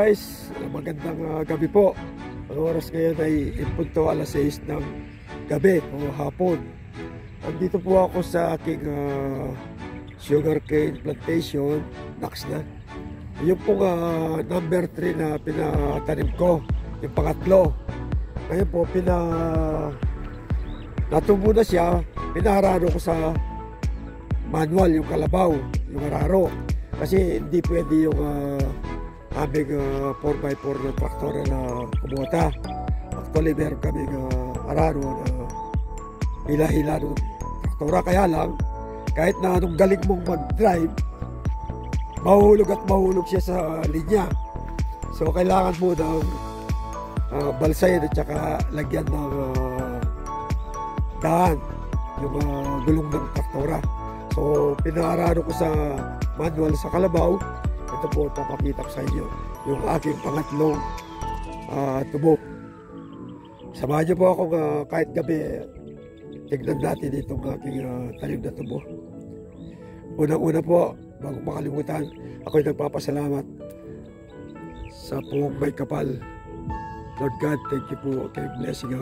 guys, magandang gabi po. Ang oras ngayon ay punto alas 6 ng gabi o hapon. Andito po ako sa aking sugarcane plantation, Nax na. Yung pong number 3 na pinatanim ko, yung pangatlo. Ngayon po, natubo na siya, pinahararo ko sa manual, yung kalabaw, yung hararo. Kasi hindi pwede yung aming 4x4 na traktor na kumota. Actually, meron kaming hararo na hila-hila ng traktora. Kaya lang, kahit na anong galing mong mag-drive, mahulog at mahulog siya sa linya. So, kailangan mo ng balsayin at saka lagyan ng daan, yung gulong ng traktora. So, pinahararo ko sa manual sa kalabaw. Ito po, papakita ko sa inyo yung aking pangatlong tubo. Samahan niyo po ako kahit gabi, tignan natin itong aking tanim na tubo. Unang-una po, bago makalimutan, ako'y nagpapasalamat sa buong may kapal. Lord God, thank you po kay blessing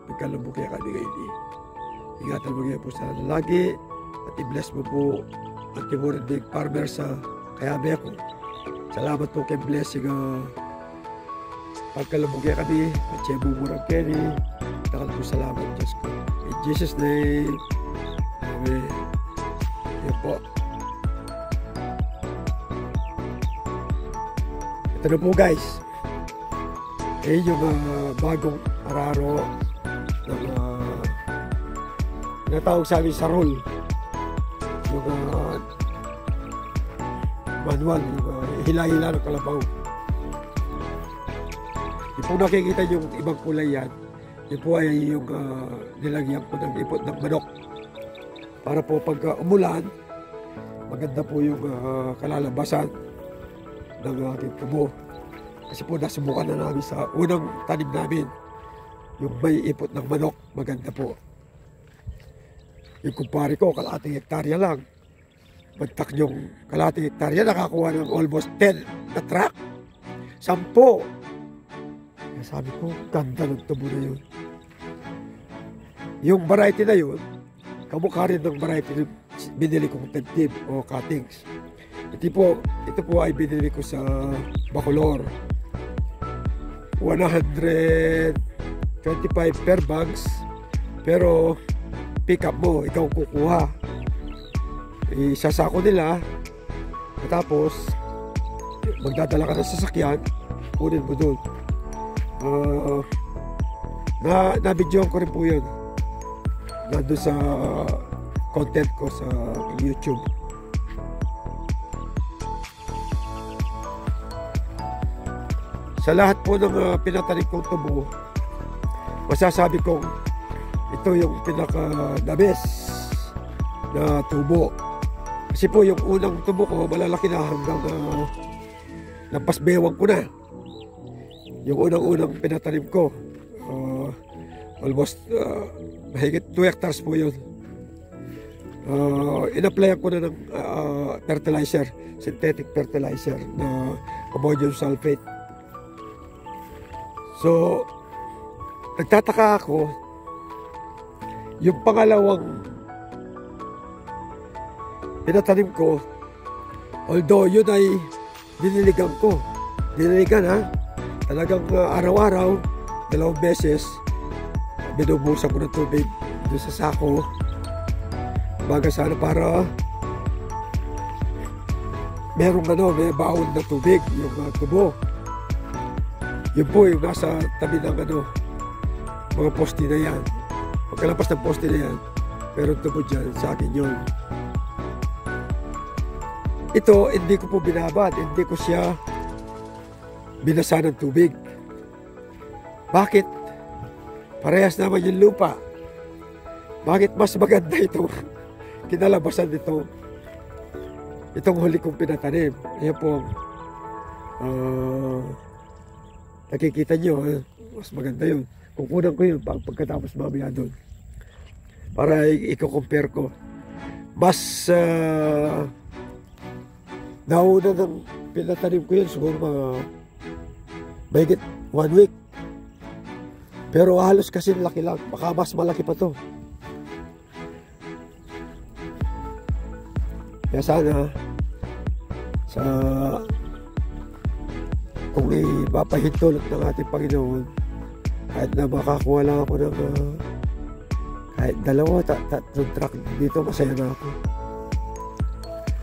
pagkalambok kaya kami ngayon. Ingatan mo ngayon po sa lagi at i-bless mo po ang Timur-Dig farmer sa Kayabe ko. Salamat po kay blessing pagkalambok kaya kami at siya bumurang Kenny. Takal po salamat Diyos ko. In Jesus' name, Amen. Yan po. Ito na po guys. Ayun yung bagong araro ng natawag sa amin sa roll. Yung manual, yung hila-hila ng kalabaw. Yung po nakikita yung ibang kulay yan, yun po ay yung nilagyan ko ng ipot ng manok. Para po pag umulan, maganda po yung kalalabasan ng aking tubo. Kasi po nasubukan na namin sa unang tanim namin, yung may ipot ng manok, maganda po. Yung kumpare ko, kalahating hektarya lang. Bagtak yung kalahating hektarya, nakakuha ng almost 10 na truck. 10. Kaya sabi ko, ganda ng tubo na yun. Yung variety na yun, kamukha rin ng variety na binili kong tentib o cuttings. Ito po ay binili ko sa Bacolor. 125 per bags, pero pick up mo, ikaw kukuha. Isasako nila, tapos magdadala ka ng sasakyan, kunin mo doon. Na-videoan ko rin po yun. Nandun sa content ko sa YouTube. Sa lahat po ng pinatanim kong tubo, masasabi kong ito yung pinaka-the best na tubo. Kasi po yung unang tubo ko, malalaki na hanggang lampas-bewang ko na. Yung unang-unang pinatanim ko, almost mahigit 2 hectares po yun. In-applyan ko na ng fertilizer, synthetic fertilizer na ammonium sulfate. So, nagtataka ako, yung pangalawang pinatanim ko, although yun ay diniligan ko. Diniligan ha, talagang araw-araw, 2 beses, binubusan ko ng tubig doon sa sako. Baga sana para merong may baon na tubig, yung tubo. Yun po yung nasa tabi ng mga poste na yan. Pagkalapas ng poste na yan, meron tubo dyan, sa akin yun. Ito, hindi ko po binabad, hindi ko siya binasa ng tubig. Bakit? Parehas naman yung lupa. Bakit mas maganda ito? Kinalabasan nito. Itong huli kong pinatanim. Ayan po, nakikita nyo, mas maganda yun. Kukunan ko yun pagkatapos mamaya doon. Para i-compare ko. Mas nauna ng pinatanim ko yun, siguro mga mahigit 1 week. Pero halos kasi laki lang. Baka mas malaki pa to. Kaya sana kung ipapahintulot ng ating Panginoon, kahit na makakuha lang ako ng kahit 2-3 truck dito, masaya na ako.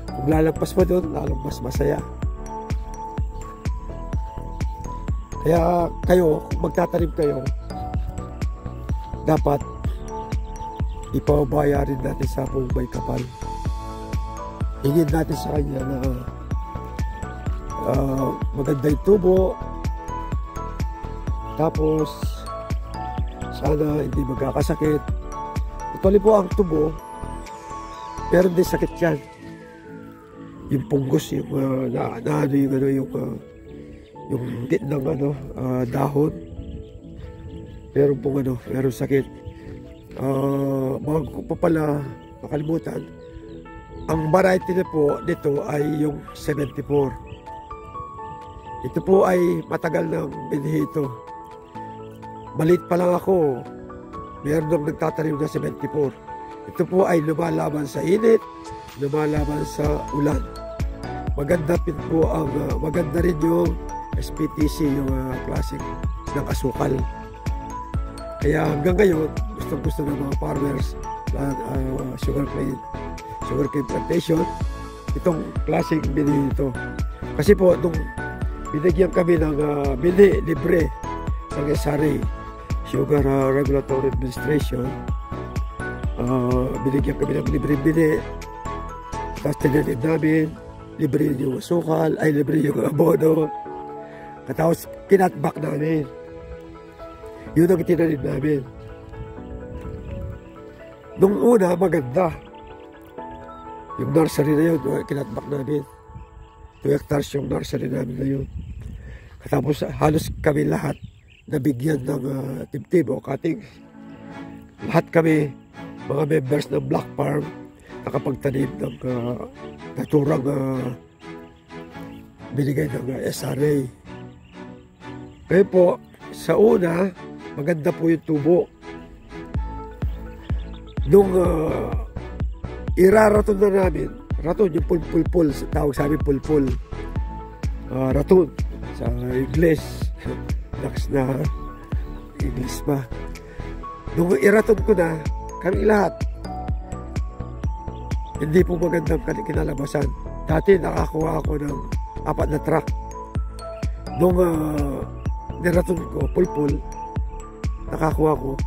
Kung lalampas pa doon, lalong mas masaya. Kaya kayo, kung magtatanim kayo, dapat ipabayarin natin sa may kapal. Hingin natin sa kanya na maganda yung tubo, tapos sana hindi magkakasakit. Actually po ang tubo, pero hindi sakit yan. Yung punggos, yung yung bit ng dahon, meron sakit. Bago ko pa pala makalimutan, ang variety na po dito ay yung 74. Ito po ay matagal ng binhi ito. Maliit pa lang ako, meron nang nagtatanim na 74. Ito po ay lumalaban sa init, lumalaban sa ulan. Maganda rin yung SPTC, yung classic ng asukal. Kaya hanggang ngayon, gusto ng mga farmers, sugarcane plantation, itong classic binhi ito. Kasi po, nung binigyan kami ng binhi libre ng SRA, Sugar Regulatory Administration, binigyan kami ng libre binhi. Tapos tinanim namin, libre yung asukal, ay libre yung abono. Tapos kinatback namin. Yun ang tinanim namin. Nung una, maganda. Yung nursery na yun, kinatback namin. 2 hectares yung nursery namin na yun. Tapos halos kami lahat nabigyan ng tip-tip o cutting. Lahat kami, mga members ng Black Farm, nakapagtanim ng naturang binigay ng SRA. Kaya po, sa una, maganda po yung tubo. Nung iraraton na namin, raton yung pulpul, tawag sa amin pulpul. Raton, sa English. Next na English pa. Nung iraton ko na, kami lahat, hindi po magandang kinalabasan. Dati nakakuha ako ng 4 na truck. Nung niraton ko, pulpul, nakakuha ko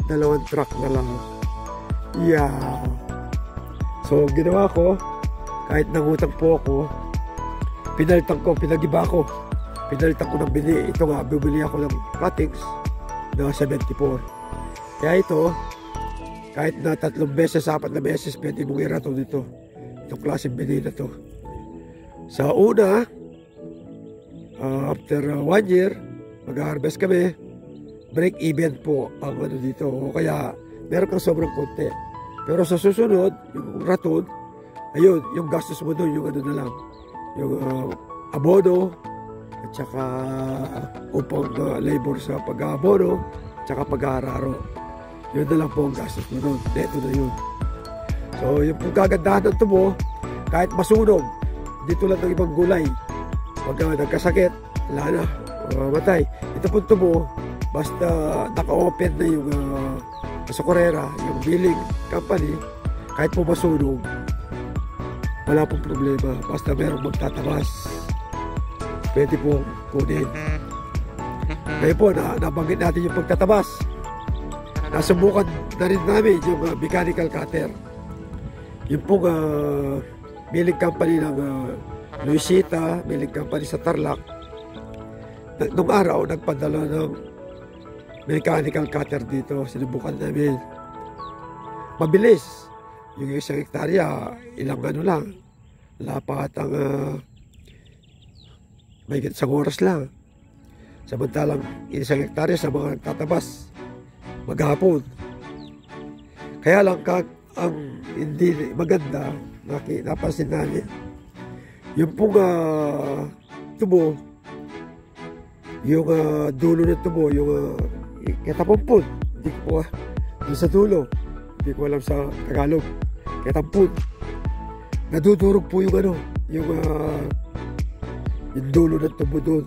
2 truck na lang. Yeah. So, ginawa ko, kahit nangutang po ako, pinag-iba ko. Pinalitan ko ng bili. Ito nga, bibili ako ng cuttings na 74. Kaya ito, kahit na 3 beses, 4 na beses, pwede mong iraton dito. Itong klaseng bili na to. Sa una, after 1 year, mag-harvest kami, break even po ang dito. O kaya, meron kang sobrang konti. Pero sa susunod, yung raton, ayun, yung gastos mo doon, yung na lang. Yung abono, at saka upang labor sa pag-abono, at saka pag-aararo. Yun na lang po ang gastos mo doon. Neto na yun. So, yung pagkagandahan ng tubo, kahit masunog, dito lang ng ibang gulay. Pag nagkasakit, wala na, matay. Ito pong tubo, basta naka-open na yung asukarera, yung billing company, kahit po masunog, wala pong problema. Basta merong magtatabas, pwede pong kunin. Kaya po, nabanggit natin yung pagtatabas. Nasubukan na rin namin yung mechanical cutter. Yung pong billing company ng Luisita, billing company sa Tarlac, nung araw, nagpadala ng mechanical cutter dito. Sinubukan namin. Mabilis. Yung 1 hektarya, ilang lang. Lapat ang may 1 oras lang. Samantalang 1 hektarya sa mga nagtatabas, maghapon. Kaya lang ang hindi maganda, napansin namin, yung pong tubo, yung dulo ng tubo, yung ketapumpun. Hindi ko po yung sa dulo. Hindi ko alam sa Tagalog. Ketampun. Nadudurog po yung yung dulo ng tubo doon.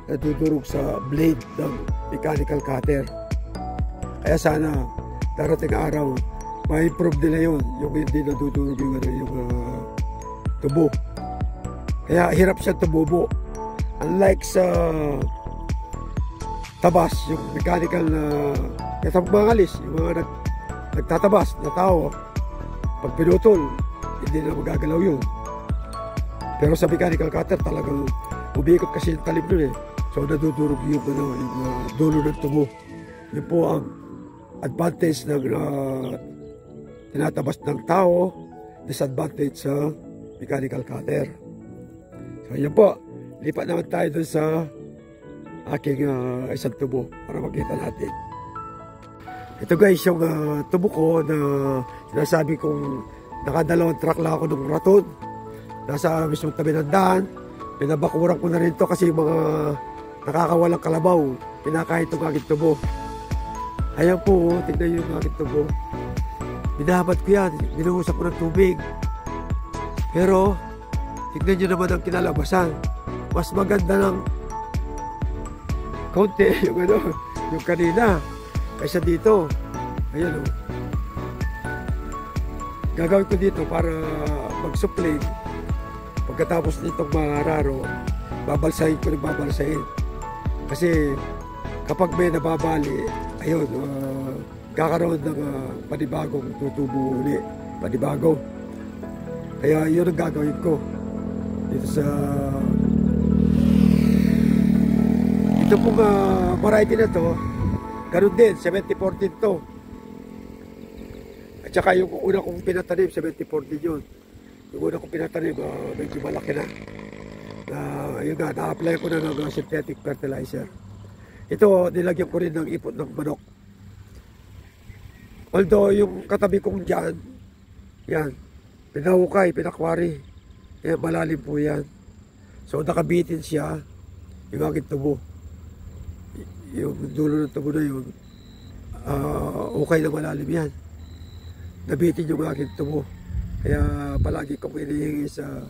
Nadudurog sa blade ng mechanical cutter. Kaya sana darating araw ma-improve nila yun, yung hindi nadudurog yung tubo. Kaya hirap siya tumubo. Unlike sa tabas, yung mechanical na katambangalis, yung mga nagtatabas na tao, pag pinutol, hindi na magagalaw yun. Pero sa mechanical cutter talagang umikot kasi yung talim nun eh. So nadudurog yung dulo ng tubo. Yun po ang advantage ng tinatabas ng tao, disadvantage sa mechanical cutter. So yan po, lipat naman tayo dun sa aking isang tubo para makita natin. Ito guys, yung tubo ko na sinasabi kong nakadalawang truck lang ako ng raton. Nasa mismong tabi ng daan. Pinabakuran ko na rin to kasi yung mga nakakawalang kalabaw, pinakain itong aking tubo. Ayan po, tignan yung aking tubo. Binahabad ko yan, binuhusan ko ng tubig. Pero, tignan nyo naman ang kinalabasan. Mas maganda ng kaunti yung kanina kaysa dito. Ayan o. Gagawin ko dito para mag-supply. Pagkatapos nitong mga raro, babalsahin ko rin babalsahin. Kasi kapag may nababali, ayun, kakaroon ng panibagong tutubo uli. Panibago. Kaya yun ang gagawin ko. Dito sa ito pong variety na to, ganun din, 70-14 to. At saka yung una kong pinatanim, 70-14 yun. Yung una kong pinatanim, medyo malaki na. Yun nga, na-apply ko na ng synthetic fertilizer. Ito, nilagyan ko rin ng ipot ng manok. Although yung katabi kong dyan, yan, pinahukay, pinakwari. Yan, malalim po yan. So, nakabitin siya yung aking tubo. Yung dulo ng tubo na yun, okay na malalim yan. Nabitin yung aking tubo. Kaya palagi kong hinihiling sa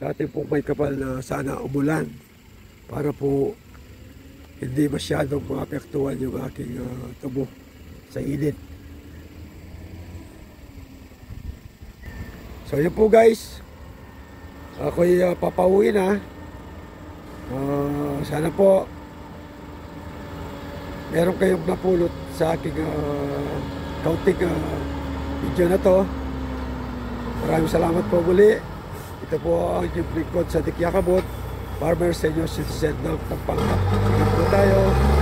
ating pong may kapal na sana umulan para po hindi masyadong maapektuhan yung aking tubo sa init. So yun po guys, ako'y papauwi na. Sana po meron kayong napulot sa aking kaunting video na to. Maraming salamat po muli. Ito po ang inyong lingkod sa Dikyakabot, Farmer Senior Citizen ng Pampanga. Ingat po tayo.